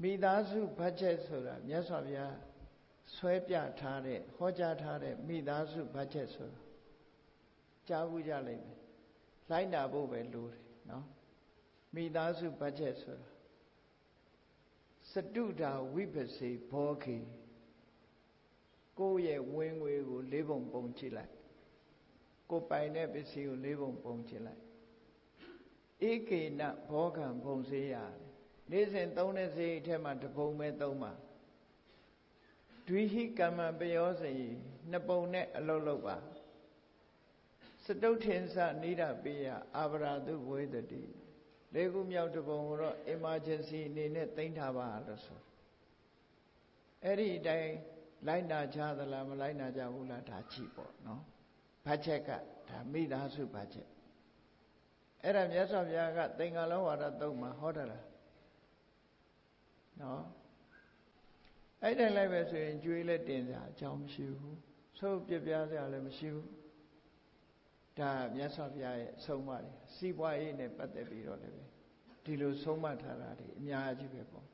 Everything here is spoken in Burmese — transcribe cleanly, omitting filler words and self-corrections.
မိသားစုဘတ်ဂျက်ဆိုတာမြတ်စွာဘုရားဆွဲပြထားတဲ့ဟောကြားထားတဲ့မိသားစုဘတ်ဂျက်ဆိုတာကြားဘူးကြလိမ့်မယ်လိုက်နာဖို့ပဲလိုတယ်နော်မိသားစုဘတ်ဂျက်ဆိုတာစတုဒါဝိပစေဘောခေကိုယ့်ရဲ့ဝင်ငွေကို၄ပုံပုံကြည့်လိုက်ကိုပိုင်တဲ့ပစ္စည်းကို၄ပုံပုံကြည့်လိုက်ဧကေနဘောကံဘုံစေးရတယ်နေ့စဉ်သုံးတဲ့စေးအထက်မှာတစ်ပုံပဲသုံးပါဒွိဟိကမ္မပယောစေနှစ်ပုံနဲ့အလုပ်လုပ်ပါစတုထင်္စနိဒပေယအာဗရာတုဝေဒတိလေးခုမြောက်တစ်ပုံကိုတော့ emergency အနေနဲ့သိမ်းထားပါလို့ဆိုအဲ့ဒီအတိုင်းလိုက်နာကြသလားမလိုက်နာကြဘူးလားဒါကြည့်ပေါ့နော်ဘတ်ဂျက်ကဒါမိသားစုဘတ်ဂျက်အဲ့ဒါမြတ်စွာဘုရားကသင်္ကာလောဝါဒသုံးမှာဟောတာလားနော်အဲ့တိုင်းလိုက်ပဲဆိုရင်ကြွေးလက်တင်စရာအကြောင်းမရှိဘူးဆုပ်ပြပြစရာလည်းမရှိဘူးဒါမြတ်စွာဘုရားရဲ့ဆုံးမတွေစီးပွားရေးနဲ့ပတ်သက်ပြီးတော့လည်းဒီလိုဆုံးမထားတာတွေအများကြီးပဲပေါ့